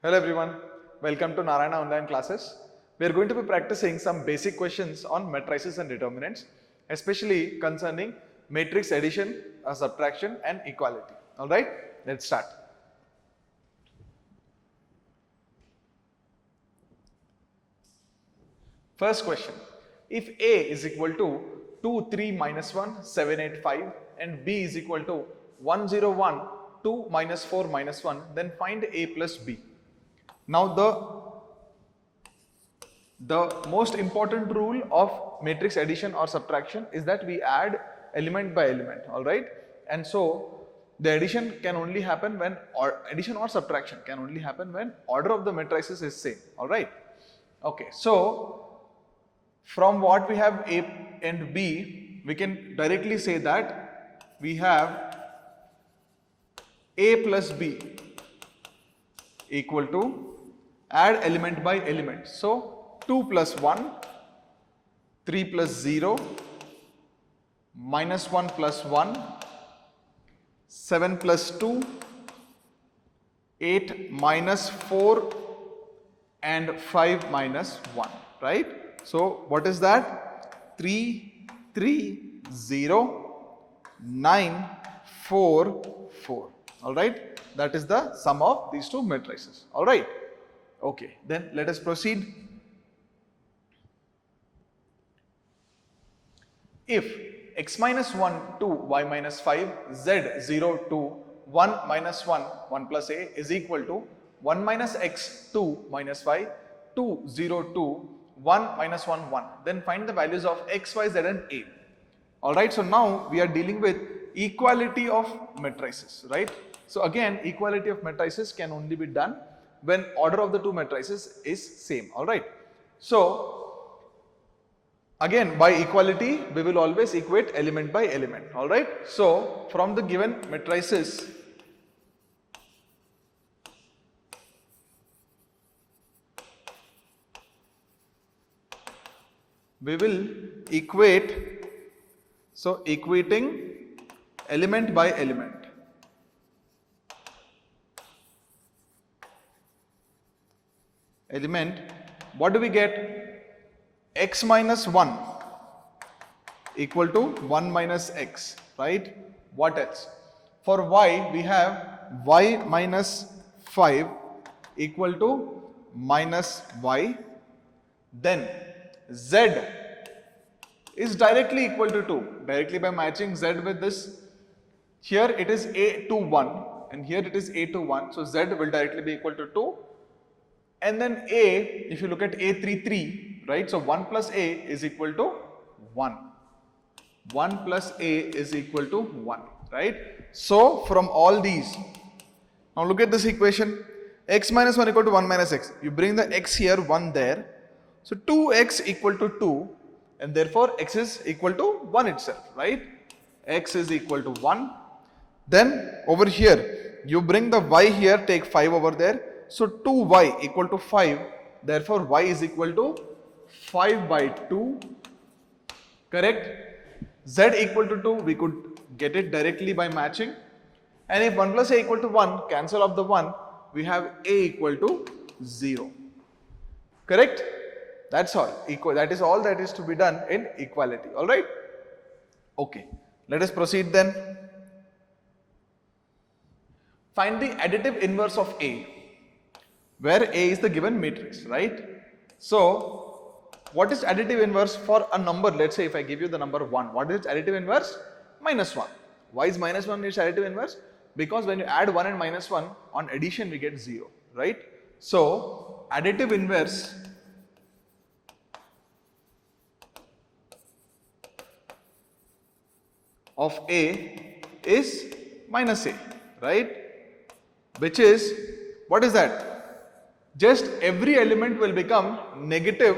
Hello everyone, welcome to Narayana Online Classes. We are going to be practicing some basic questions on matrices and determinants, especially concerning matrix addition, subtraction and equality. Alright, let's start. First question, if A is equal to 2, 3, minus 1, 7, 8, 5 and B is equal to 1, 0, 1, 2, minus 4, minus 1, then find A plus B. Now the most important rule of matrix addition or subtraction is that we add element by element, alright? And so the addition can only happen when, or addition or subtraction can only happen when order of the matrices is same, alright? Okay, so from what we have A and B, we can directly say that we have A plus B equal to add element by element. So 2 plus 1, 3 plus 0, minus 1 plus 1, 7 plus 2, 8 minus 4 and 5 minus 1, right? So what is that? 3, 3, 0, 9, 4, 4, alright? That is the sum of these two matrices, alright? Okay, then let us proceed. If x minus 1 to y minus 5, z 0 to 1 minus 1, 1 plus a is equal to 1 minus x 2 minus 5, 2 0 to 1 minus 1 1, then find the values of x, y, z and a. Alright, so now we are dealing with equality of matrices, right? So again, equality of matrices can only be done when order of the two matrices is same, alright? So again, by equality, we will always equate element by element, alright? So, from the given matrices, we will equate, so equating element by element. Element, what do we get? X minus 1 equal to 1 minus x, right? What else? For y, we have y minus 5 equal to minus y. Then z is directly equal to 2, directly by matching z with this. Here it is a to 1 and here it is a to 1, so z will directly be equal to 2. And then a, if you look at a 3, 3, right? So 1 plus a is equal to 1. 1 plus a is equal to 1, right? So from all these, now look at this equation, x minus 1 equal to 1 minus x. You bring the x here, 1 there. So 2x equal to 2 and therefore x is equal to 1 itself, right? X is equal to 1. Then over here, you bring the y here, take 5 over there. So 2y equal to 5, therefore y is equal to 5 by 2, correct? Z equal to 2, we could get it directly by matching. And if 1 plus a equal to 1, cancel off the 1, we have a equal to 0, correct? That's all. That is all that is to be done in equality, alright? Okay, let us proceed then. Find the additive inverse of A, where A is the given matrix, right? So, what is additive inverse for a number? Let's say if I give you the number 1, what is its additive inverse? Minus 1. Why is minus 1 its additive inverse? Because when you add 1 and minus 1, on addition we get 0, right? So, additive inverse of A is minus A, right? Which is, what is that? Just every element will become negative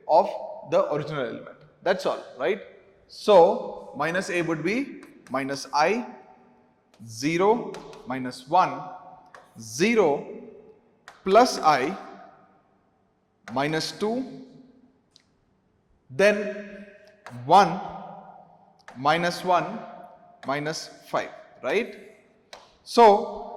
of the original element. That's all, right? So, minus a would be minus I, 0, minus 1, 0, plus I, minus 2, then 1, minus 1, minus 5, right? So,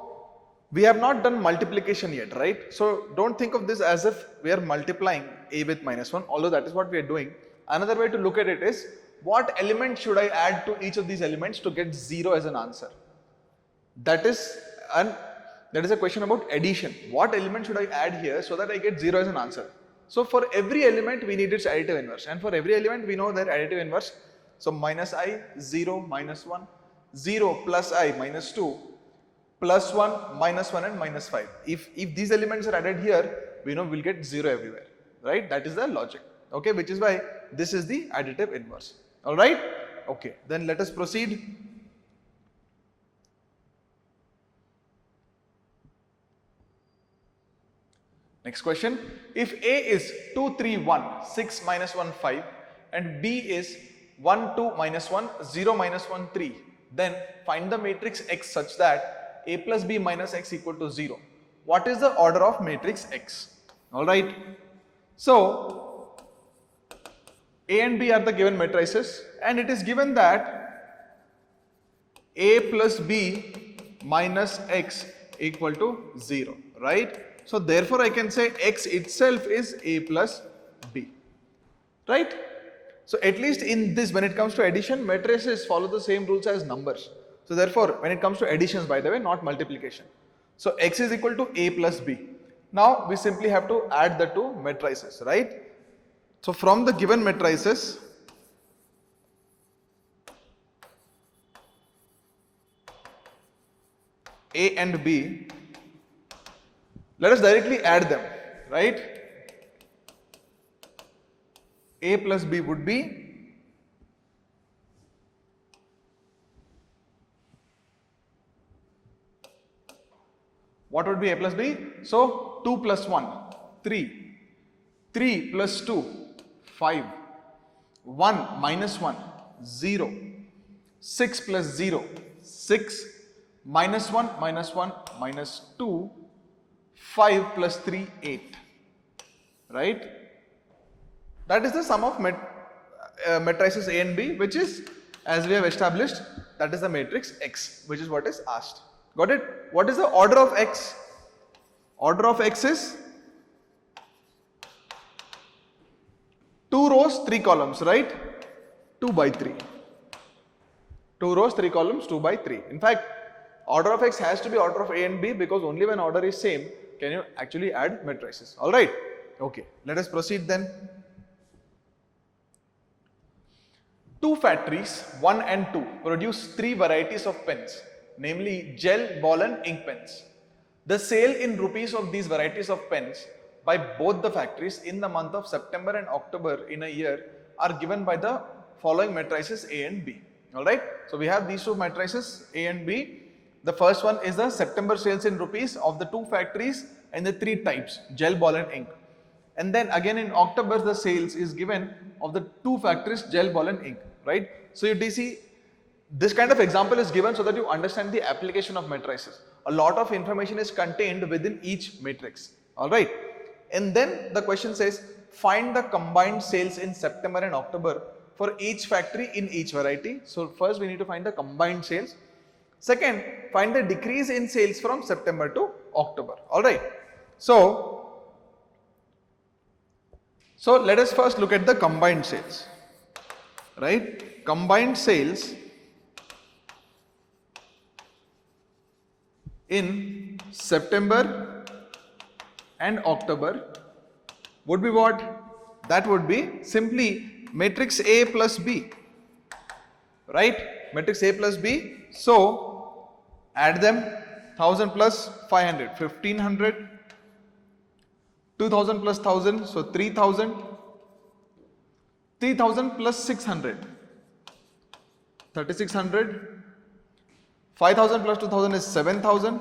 We have not done multiplication yet, right? So don't think of this as if we are multiplying a with minus 1, although that is what we are doing. Another way to look at it is, what element should I add to each of these elements to get 0 as an answer? That is a question about addition. What element should I add here so that I get 0 as an answer? So for every element we need its additive inverse, and for every element we know their additive inverse. So minus I, 0, minus 1, 0 plus I, minus 2, plus 1, minus 1 and minus 5. If these elements are added here, we know we'll get 0 everywhere, right? That is the logic, okay, which is why this is the additive inverse. Alright, okay, then let us proceed. Next question, if A is 2, 3, 1, 6, minus 1, 5 and B is 1, 2, minus 1, 0, minus 1, 3, then find the matrix X such that A plus B minus X equal to 0. What is the order of matrix X? Alright, so A and B are the given matrices, and it is given that A plus B minus X equal to 0, right? So therefore I can say X itself is A plus B, right? So at least in this, when it comes to addition, matrices follow the same rules as numbers. So therefore when it comes to additions, by the way, not multiplication. So X is equal to A plus B. Now we simply have to add the two matrices, right? So from the given matrices, A and B, let us directly add them, right? A plus B would be what would be A plus B? So 2 plus 1, 3, 3 plus 2, 5, 1 minus 1, 0, 6 plus 0, 6, minus 1 minus 2, 5 plus 3, 8, right? That is the sum of matrices A and B, which is, as we have established, that is the matrix X, which is what is asked. Got it? What is the order of X? Order of X is 2 rows, 3 columns, right? 2 by 3. 2 rows, 3 columns, 2 by 3. In fact, order of X has to be order of A and B, because only when order is same can you actually add matrices. Alright, okay, let us proceed then. Two factories, 1 and 2, produce 3 varieties of pens, namely gel, ball and ink pens. The sale in rupees of these varieties of pens by both the factories in the month of September and October in a year are given by the following matrices A and B. Alright, so we have these two matrices A and B. The first one is the September sales in rupees of the two factories and the 3 types, gel, ball and ink. And then again in October the sales is given of the 2 factories, gel, ball and ink, right? So you see, this kind of example is given so that you understand the application of matrices. A lot of information is contained within each matrix, alright? And then the question says, find the combined sales in September and October for each factory in each variety. So first we need to find the combined sales. Second, find the decrease in sales from September to October. Alright. So let us first look at the combined sales. Right? Combined sales in September and October would be what? That would be simply matrix A plus B. Right? Matrix A plus B. So add them, 1000 plus 500, 1500, 2000 plus 1000, so 3000, 3000 plus 600, 3600, 5000 plus 2000 is 7000,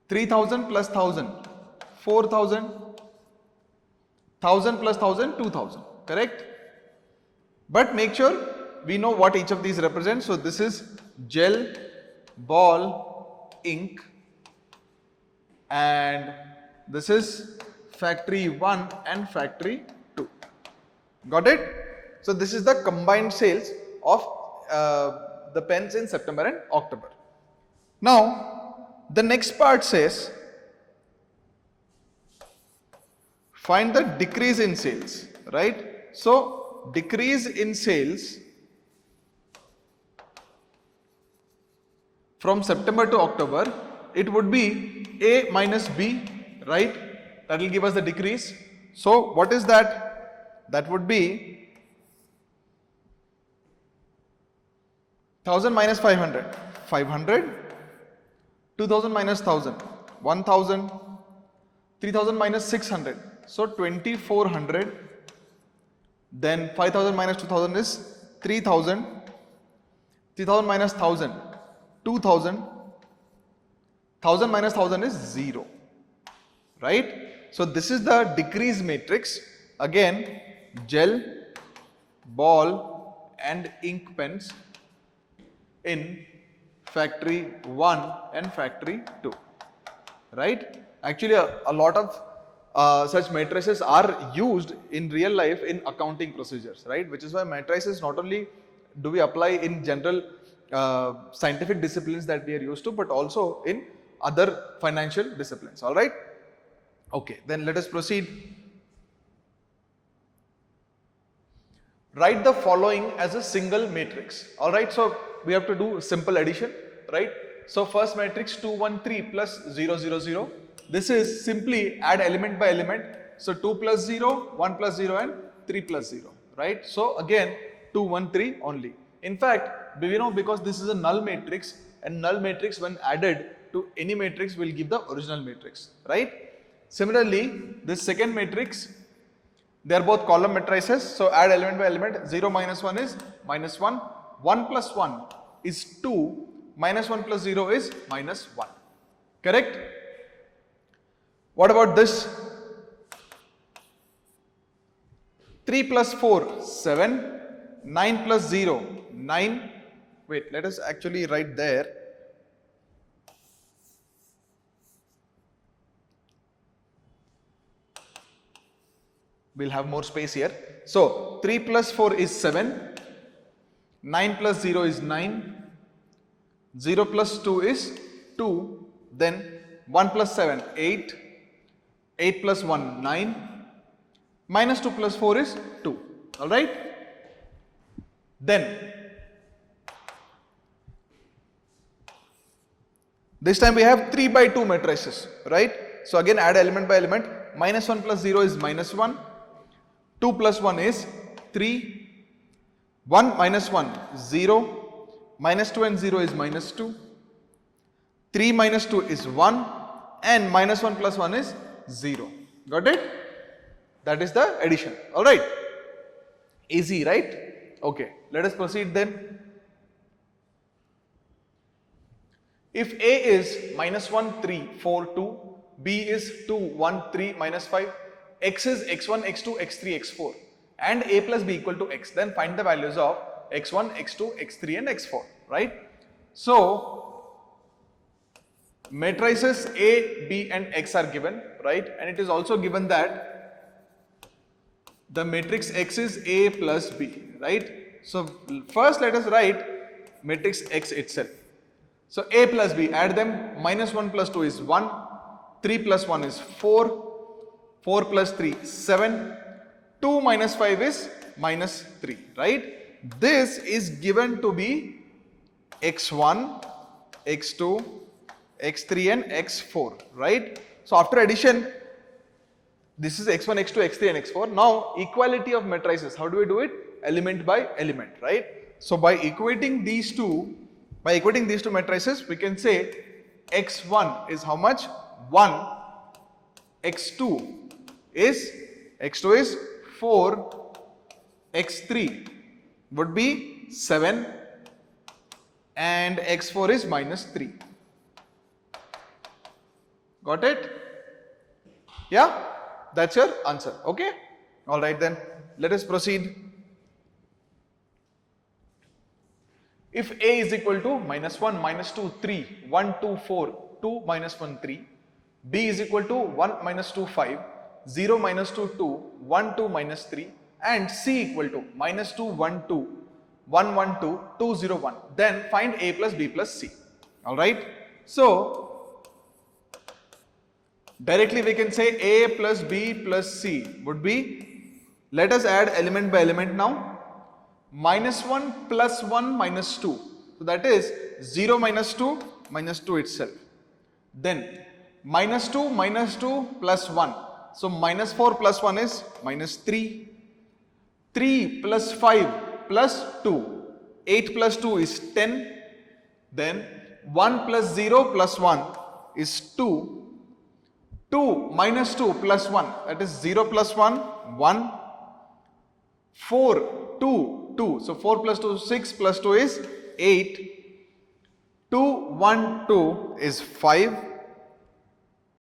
3000 plus 1000, 4000, 1000 plus 1000, 2000, correct? But make sure we know what each of these represents. So this is gel, ball, ink, and this is factory 1 and factory 2. Got it? So this is the combined sales of the pens in September and October. Now the next part says find the decrease in sales, right? So decrease in sales from September to October, it would be A minus B, right? That will give us the decrease. So what is that? That would be 1000 minus 500, 500, 2000 minus 1000, 1000, 3000 minus 600, so 2400, then 5000 minus 2000 is 3000, 3000 minus 1000, 2000, 1000 minus 1000 is 0, right? So this is the decrease matrix. Again, gel, ball and ink pens in factory 1 and factory 2, right? Actually a lot of such matrices are used in real life in accounting procedures, right? Which is why matrices not only do we apply in general scientific disciplines that we are used to, but also in other financial disciplines. All right, okay, then let us proceed. Write the following as a single matrix. All right, so we have to do simple addition, right? So first matrix 2 1 3 plus 0 0 0. This is simply add element by element. So 2 plus 0, 1 plus 0 and 3 plus 0, right? So again 2 1 3 only. In fact, we know because this is a null matrix, and null matrix when added to any matrix will give the original matrix, right? Similarly, this second matrix, they are both column matrices, so add element by element. 0 minus 1 is minus 1, 1 plus 1 is 2, minus 1 plus 0 is minus 1, correct? What about this? 3 plus 4, 7, 9 plus 0, 9. Wait, let us actually write there. We'll have more space here. So 3 plus 4 is 7, 9 plus 0 is 9, 0 plus 2 is 2, then 1 plus 7, 8, 8 plus 1, 9, minus 2 plus 4 is 2, alright. Then, this time we have 3 by 2 matrices, right? So again add element by element. Minus 1 plus 0 is minus 1, 2 plus 1 is 3, 1 minus 1 0, minus 2 and 0 is minus 2, 3 minus 2 is 1 and minus 1 plus 1 is 0. Got it? That is the addition. Alright. Easy, right? Okay. Let us proceed then. If A is minus 1, 3, 4, 2, B is 2, 1, 3, minus 5, X is x1, x2, x3, x4 and A plus B equal to X, then find the values of x1, x2, x3 and x4, right? So, matrices A, B and X are given, right? And it is also given that the matrix X is A plus B, right? So, first let us write matrix X itself. So, A plus B, add them, minus 1 plus 2 is 1, 3 plus 1 is 4, 4 plus 3, 7, 2 minus 5 is minus 3, right? This is given to be x1, x2, x3 and x4, right? So after addition, this is x1, x2, x3 and x4. Now equality of matrices, how do we do it? Element by element, right? So by equating these two matrices, we can say x1 is how much? 1, x2 is 4, x3 would be 7 and x4 is minus 3. Got it? Yeah, that's your answer. Okay, all right, then let us proceed. If A is equal to minus 1, minus 2, 3, 1, 2, 4, 2, minus 1, 3, B is equal to 1, minus 2, 5, 0, minus 2, 2, 1, 2, minus 3, and C equal to minus 2, 1, 2, 1, 1, 2, 2, 0, 1. Then find A plus B plus C. Alright. So, Directly we can say A plus B plus C would be, let us add element by element now. Minus 1 plus 1 minus 2. So that is 0 minus 2 minus 2 itself. Then minus 2 plus 1. So minus 4 plus 1 is minus 3. 3 plus 5 plus 2. 8 plus 2 is 10. Then 1 plus 0 plus 1 is 2. 2 minus 2 plus 1, that is 0 plus 1, 1. 4, 2, 2. So 4 plus 2, 6 plus 2 is 8. 2, 1, 2 is 5.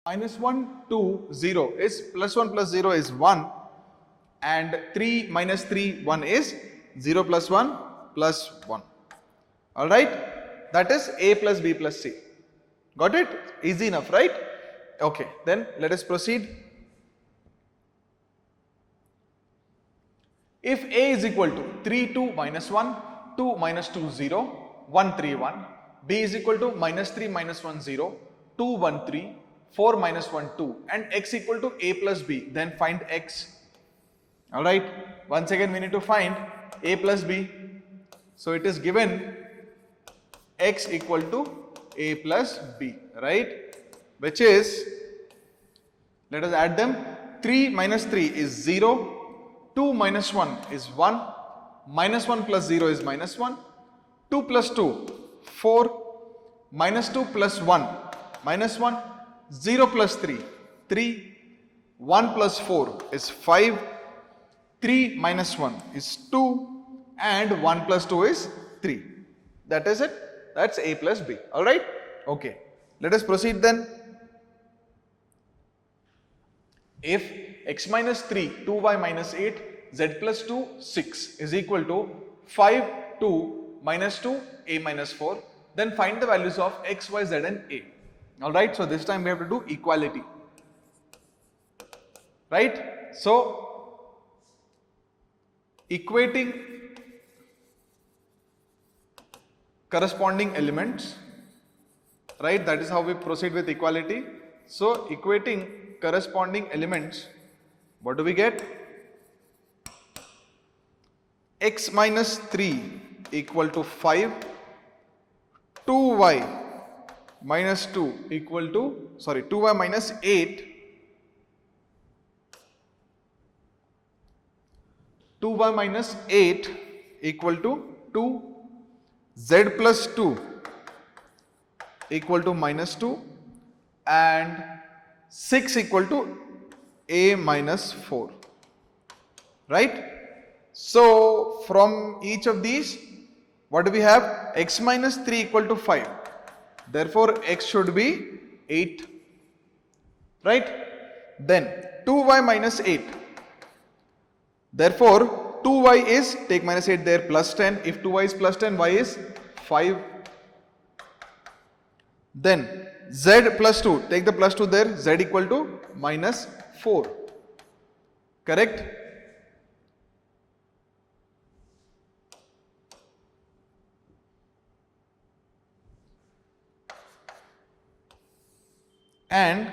Minus 1, 2, 0 is plus 1 plus 0 is 1. And 3 minus 3, 1 is 0 plus 1 plus 1. Alright? That is A plus B plus C. Got it? Easy enough, right? Okay, then let us proceed. If A is equal to 3, 2, minus 1, 2, minus 2, 0, 1, 3, 1. B is equal to minus 3, minus 1, 0, 2, 1, 3, 4, minus 1, 2. And x equal to A plus B. Then find x. Alright, once again we need to find A plus B. So it is given x equal to A plus B, right? Which is, let us add them. 3 minus 3 is 0. 2 minus 1 is 1. Minus 1 plus 0 is minus 1. 2 plus 2, 4. Minus 2 plus 1, minus 1. 0 plus 3, 3. 1 plus 4 is 5. 3 minus 1 is 2. And 1 plus 2 is 3. That is it. That's A plus B. Alright? Okay. Let us proceed then. If x minus 3, 2y minus 8, z plus 2, 6 is equal to 5, 2, minus 2, a minus 4, then find the values of x, y, z and a. Alright, so this time we have to do equality. Right? So, equating corresponding elements, right? That is how we proceed with equality. So, equating corresponding elements, what do we get? X minus 3 equal to 5, 2y minus 2 equal to, 2y minus 8, 2y minus 8 equal to 2, z plus 2 equal to minus 2, and 6 equal to a minus 4, right? So from each of these, what do we have? X minus 3 equal to 5, therefore x should be 8, right? Then 2y minus 8, therefore 2y is, take minus 8 there, plus 10. If 2y is plus 10, y is 5. Then z plus 2, take the plus 2 there, z equal to minus 4. Correct? And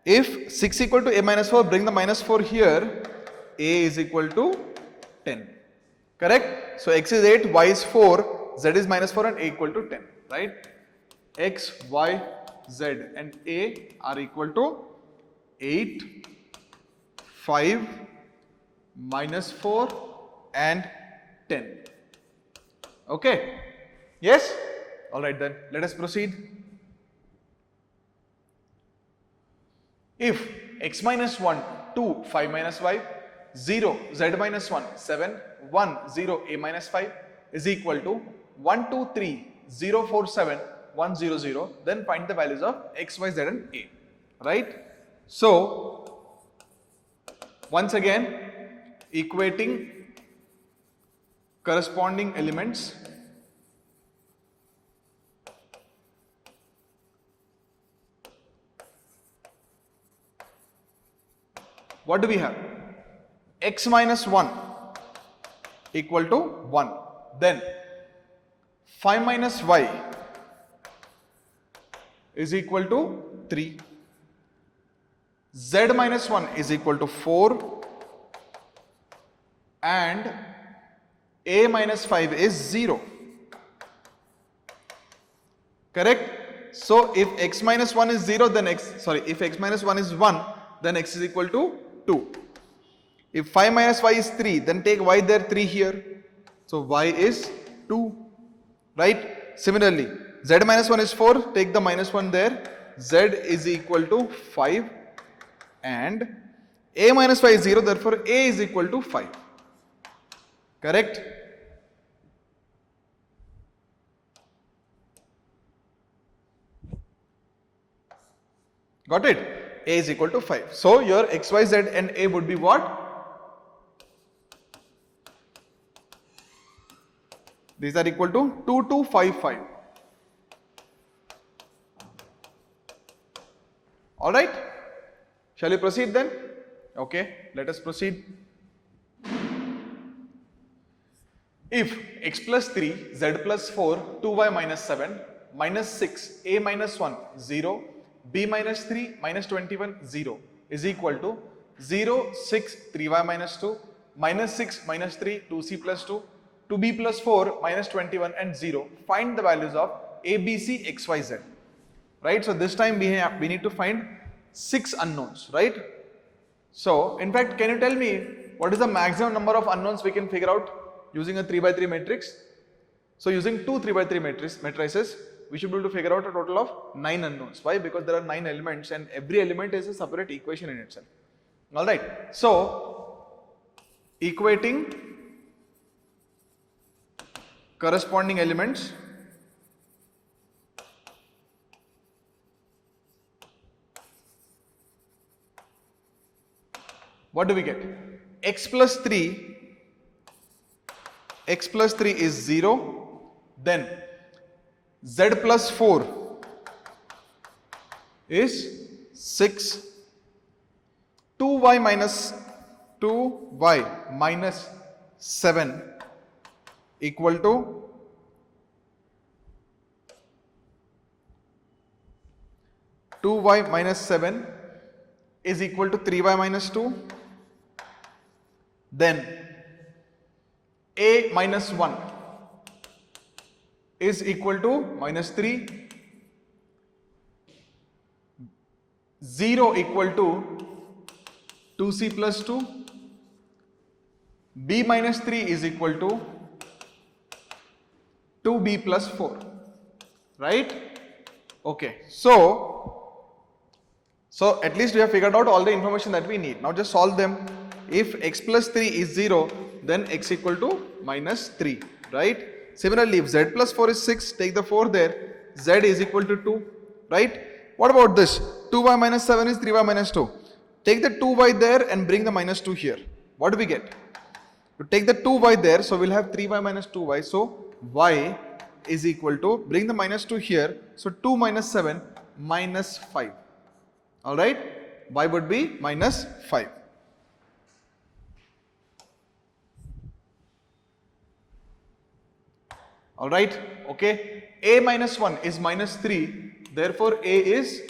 if 6 equal to a minus 4, bring the minus 4 here, a is equal to 10. Correct? So x is 8, y is 4, z is minus 4 and a equal to 10. Right? X, y, z and a are equal to 8, 5, minus 4 and 10. Okay? Yes? Alright then, let us proceed. If x minus 1, 2, 5 minus 5, 0, z minus 1, 7, 1, 0, a minus 5 is equal to 1, 2, 3, 0, 4, 7, 1, 0, 0, then find the values of x, y, z and a, right? So, once again, equating corresponding elements, what do we have? X minus 1 equal to 1. Then 5 minus y is equal to 3. Z minus 1 is equal to 4 and A minus 5 is 0. Correct? So if x minus 1 is 0, then if x minus 1 is 1, then x is equal to 2. If 5 minus y is 3, then take y there 3 here. So y is 2. Right? Similarly, z minus 1 is 4, take the minus 1 there. Z is equal to 5 and a minus 5 is 0, therefore a is equal to 5. Correct? Got it? A is equal to 5. So your x, y, z and a would be what? These are equal to 2, 2, 5, 5. Alright? Shall we proceed then? Okay, let us proceed. If x plus 3, z plus 4, 2y minus 7, minus 6, a minus 1, 0, b minus 3, minus 21, 0 is equal to 0, 6, 3y minus 2, minus 6, minus 3, 2c plus 2, 2b plus 4, minus 21 and 0. Find the values of a, b, c, x, y, z. Right? So this time we need to find 6 unknowns, right? So in fact, can you tell me what is the maximum number of unknowns we can figure out using a 3 by 3 matrix? So using two 3 by 3 matrices, we should be able to figure out a total of 9 unknowns. Why? Because there are 9 elements and every element is a separate equation in itself. Alright, so equating corresponding elements, what do we get? X plus 3 is 0, then z plus 4 is 6, 2y minus 7 equal to 2y minus 7 is equal to 3y minus 2, then a minus 1 is equal to minus 3, 0 equal to 2c plus 2, b minus 3 is equal to 2b plus 4, right? Okay, so at least we have figured out all the information that we need. Now just solve them. If x plus 3 is 0, then x equal to minus 3, right? Similarly, if z plus 4 is 6, take the 4 there, z is equal to 2, right? What about this? 2y minus 7 is 3y minus 2. Take the 2y there and bring the minus 2 here. What do we get? You take the 2y there, so we'll have 3y minus 2y. So y is equal to, bring the minus 2 here, so 2 minus 7 minus 5. Alright? Y would be minus 5. Alright? Okay. A minus 1 is minus 3. Therefore, A is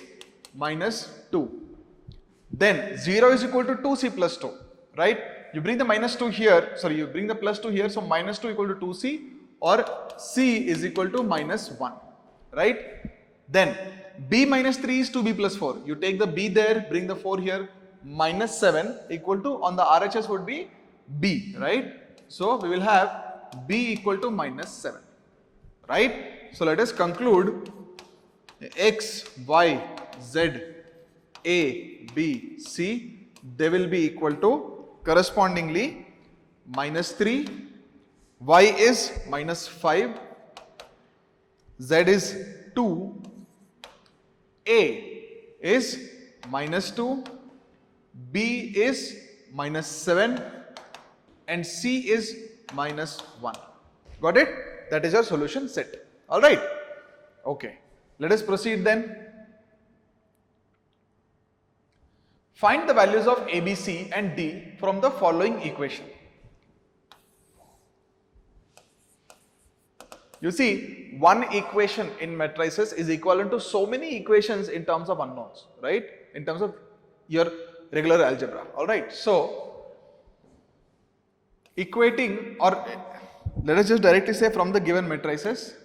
minus 2. Then 0 is equal to 2c plus 2. Right? You bring the minus 2 here. Sorry, you bring the plus 2 here. So minus 2 equal to 2c or c is equal to minus 1. Right? Then b minus 3 is 2b plus 4. You take the b there, bring the 4 here. Minus 7 equal to, on the RHS would be b. Right? So we will have b equal to minus 7. Right? So let us conclude x, y, z, a, b, c, they will be equal to correspondingly minus 3, y is minus 5, z is 2, a is minus 2, b is minus 7 and c is minus 1. Got it? That is your solution set. Alright? Okay. Let us proceed then. Find the values of A, B, C and D from the following equation. You see, one equation in matrices is equivalent to so many equations in terms of unknowns, right? In terms of your regular algebra. Alright, so equating, or let us just directly say from the given matrices,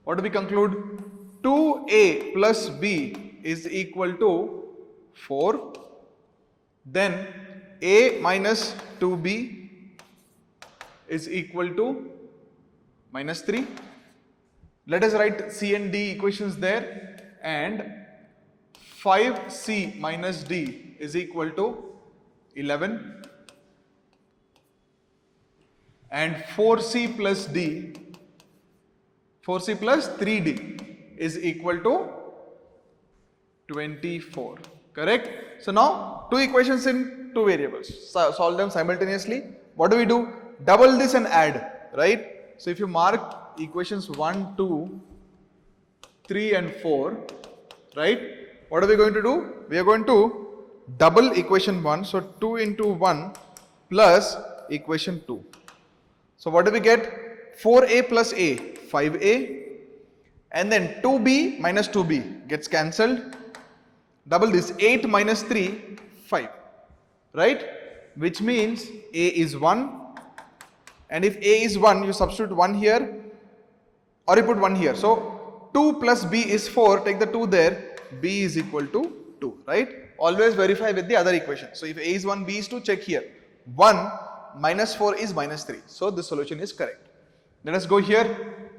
what do we conclude? 2a plus b is equal to 4, then a minus 2b is equal to minus 3. Let us write C and D equations there, and 5c minus d is equal to 11, and 4c plus 3d is equal to 24. Correct? So now two equations in two variables. Solve them simultaneously. What do? Double this and add, right? So if you mark equations 1, 2, 3 and 4, right? What are we going to do? We are going to double equation 1. So 2 into 1 plus equation 2. So what do we get? 4a plus a, 5a, and then 2b minus 2b gets cancelled. Double this, 8 minus 3, 5, right? Which means a is 1, and if a is 1, you substitute 1 here, or you put 1 here. So 2 plus b is 4, take the 2 there, b is equal to 2, right? Always verify with the other equation. So if a is 1, b is 2, check here. 1 minus 4 is minus 3. So this solution is correct. Let us go here.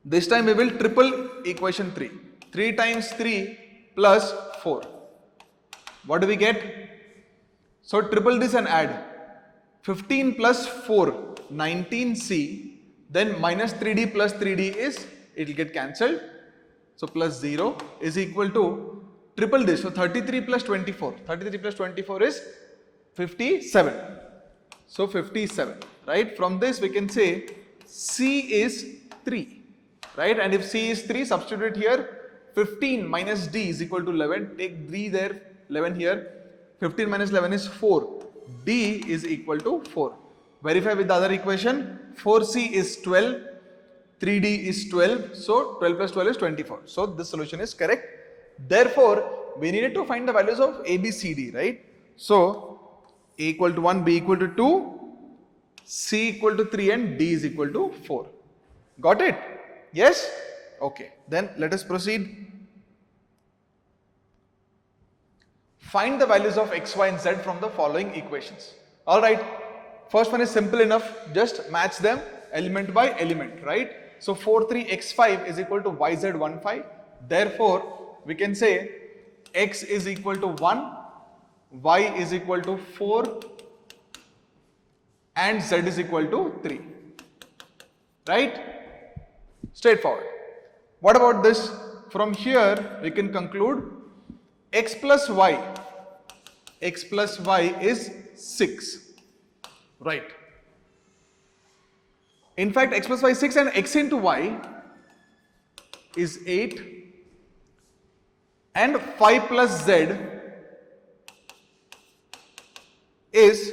This time we will triple equation 3. 3 times 3 plus 4. What do we get? So triple this and add. 15 plus 4, 19c, then minus 3d plus 3d is, it will get cancelled. So plus 0 is equal to, triple this, so 33 plus 24. 33 plus 24 is 57. So 57, right? From this we can say c is 3, right? And if c is 3, substitute here. 15 minus d is equal to 11. Take 3 there, 11 here. 15 minus 11 is 4. D is equal to 4. Verify with the other equation. 4c is 12. 3d is 12. So 12 plus 12 is 24. So this solution is correct. Therefore, we needed to find the values of a, b, c, d, right? So a equal to 1, b equal to 2, c equal to 3 and d is equal to 4. Got it? Yes? Okay. Then let us proceed. Find the values of x, y and z from the following equations. Alright. First one is simple enough. Just match them element by element, right? So 4, 3, x5 is equal to yz 1, 5. Therefore, we can say x is equal to 1, y is equal to 4 and z is equal to 3. Right? Straightforward. What about this? From here we can conclude x plus y is 6. Right. In fact, x plus y is 6 and x into y is 8 and 5 plus z is,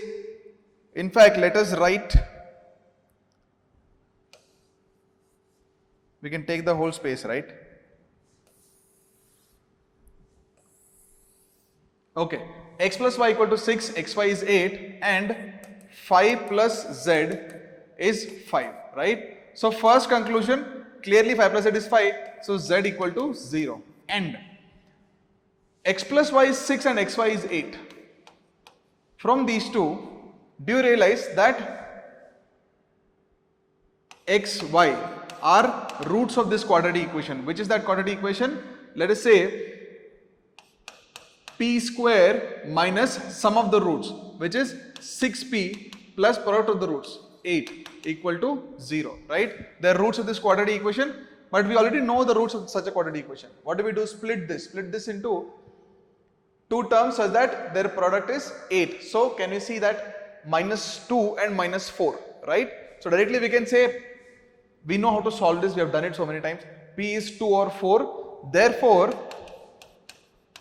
in fact, let us write, we can take the whole space, right? Okay, x plus y equal to 6, xy is 8 and 5 plus z is 5, right? So first conclusion, clearly 5 plus z is 5, so z equal to 0. And x plus y is 6 and xy is 8. From these two, do you realize that x, y are roots of this quadratic equation? Which is that quadratic equation? Let us say p square minus sum of the roots, which is 6p plus product of the roots, 8, equal to 0, right? They are roots of this quadratic equation, but we already know the roots of such a quadratic equation. What do we do? Split this into two terms such that their product is 8. So can we see that minus 2 and minus 4, right? So directly we can say, we know how to solve this, we have done it so many times. P is 2 or 4, therefore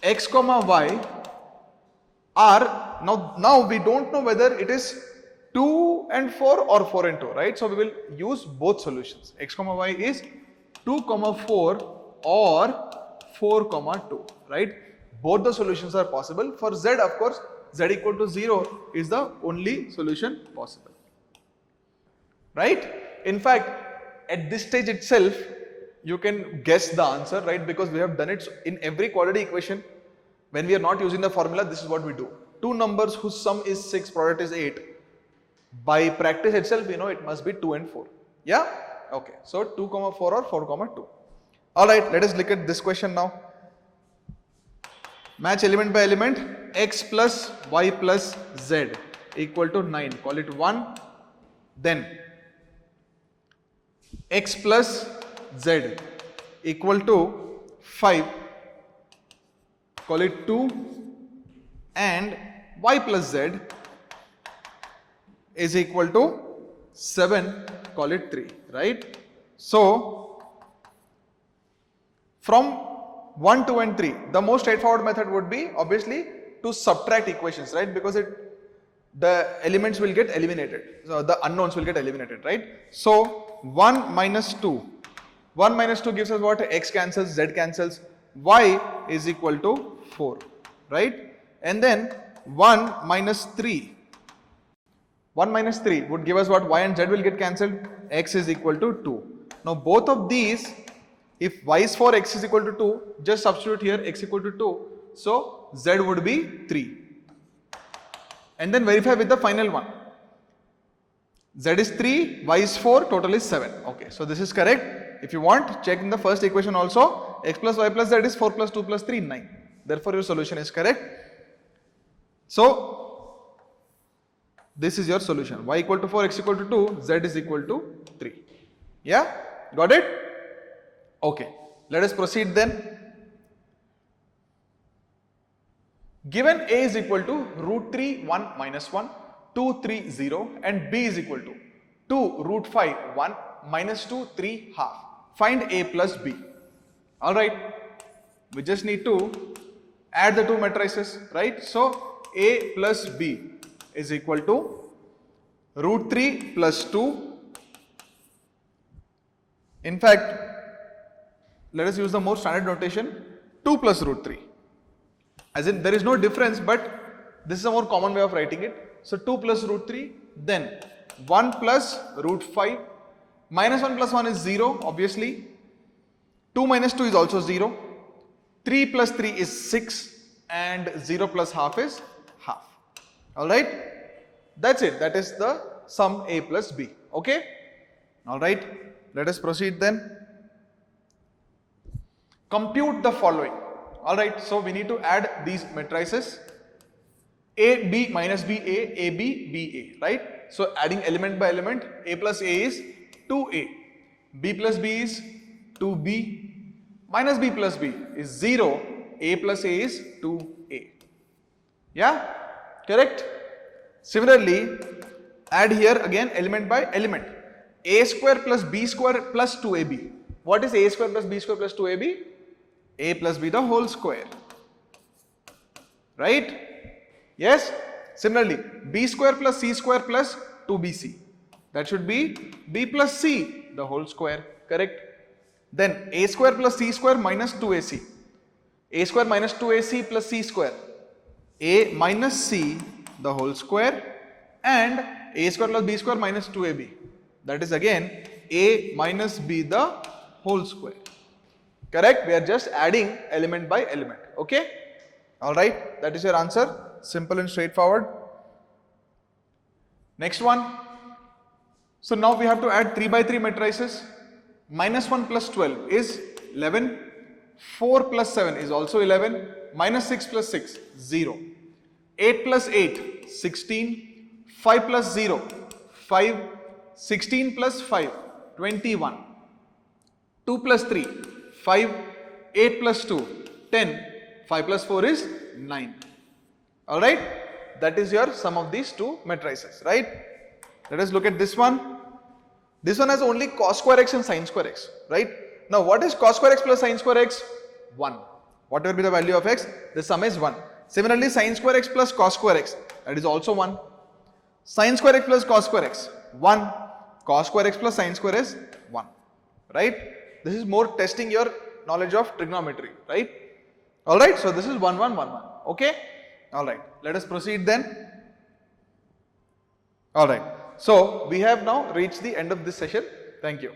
x comma y are, now we don't know whether it is 2 and 4 or 4 and 2, right? So we will use both solutions. X comma y is 2 comma 4 or 4 comma 2, right? Both the solutions are possible. For z, of course, z equal to 0 is the only solution possible, right? In fact, at this stage itself, you can guess the answer, right? Because we have done it in every quadratic equation. When we are not using the formula, this is what we do. Two numbers whose sum is 6, product is 8. By practice itself, we know it must be 2 and 4. Yeah? Okay. So 2 comma 4 or 4 comma 2. Alright, let us look at this question now. Match element by element. X plus y plus z equal to 9. Call it 1. Then x plus z equal to 5. Call it 2. And y plus z is equal to 7. Call it 3. Right? So, from 1, 2 and 3, the most straightforward method would be obviously to subtract equations, right? Because the elements will get eliminated. So, the unknowns will get eliminated, right? So, 1 minus 2. 1 minus 2 gives us what? X cancels, z cancels, y is equal to 4, right? And then 1 minus 3. 1 minus 3 would give us what? Y and z will get cancelled, x is equal to 2. Now, both of these, if y is 4, x is equal to 2, just substitute here x equal to 2. So, z would be 3. And then verify with the final one. Z is 3, y is 4, total is 7. Okay, so this is correct. If you want, check in the first equation also. X plus y plus z is 4 plus 2 plus 3, 9. Therefore, your solution is correct. So, this is your solution. Y equal to 4, x equal to 2, z is equal to 3. Yeah? Got it? Okay. Let us proceed then. Given a is equal to root 3, 1 minus 1, 2, 3, 0 and b is equal to 2 root 5, 1 minus 2, 3, half. Find a plus b. Alright. We just need to add the two matrices, right? So, a plus b is equal to root 3 plus 2. In fact, let us use the more standard notation, 2 plus root 3. As in, there is no difference, but this is a more common way of writing it. So, 2 plus root 3, then 1 plus root 5, minus 1 plus 1 is 0, obviously. 2 minus 2 is also 0. 3 plus 3 is 6 and 0 plus half is half. Alright? That's it. That is the sum a plus b. Okay? Alright. Let us proceed then. Compute the following. Alright. So we need to add these matrices. A, B minus B, A, B, B, A. Right? So adding element by element. A plus A is 2A. B plus B is 2B. Minus B plus B is 0. A plus A is 2A. Yeah? Correct? Similarly, add here again element by element. A square plus B square plus 2AB. What is A square plus B square plus 2AB? A plus B the whole square. Right? Yes? Similarly, B square plus C square plus 2BC. That should be B plus C the whole square. Correct? Then A square plus C square minus 2AC. A square minus 2AC plus C square. A minus C the whole square and A square plus B square minus 2AB. That is again A minus B the whole square. Correct? We are just adding element by element. Okay? Alright. That is your answer. Simple and straightforward. Next one. So now we have to add 3 by 3 matrices. Minus 1 plus 12 is 11. 4 plus 7 is also 11. Minus 6 plus 6, 0. 8 plus 8, 16. 5 plus 0, 5. 16 plus 5, 21. 2 plus 3, 5. 8 plus 2, 10. 5 plus 4 is 9. Alright? That is your sum of these two matrices, right? Let us look at this one. This one has only cos square x and sin square x, right? Now, what is cos square x plus sin square x? 1. Whatever be the value of x, the sum is 1. Similarly, sin square x plus cos square x, that is also 1. Sin square x plus cos square x, 1. Cos square x plus sin square is 1. Right? This is more testing your knowledge of trigonometry. Right? Alright, so this is 1, 1, 1, 1. Okay? Alright, let us proceed then. Alright, so we have now reached the end of this session. Thank you.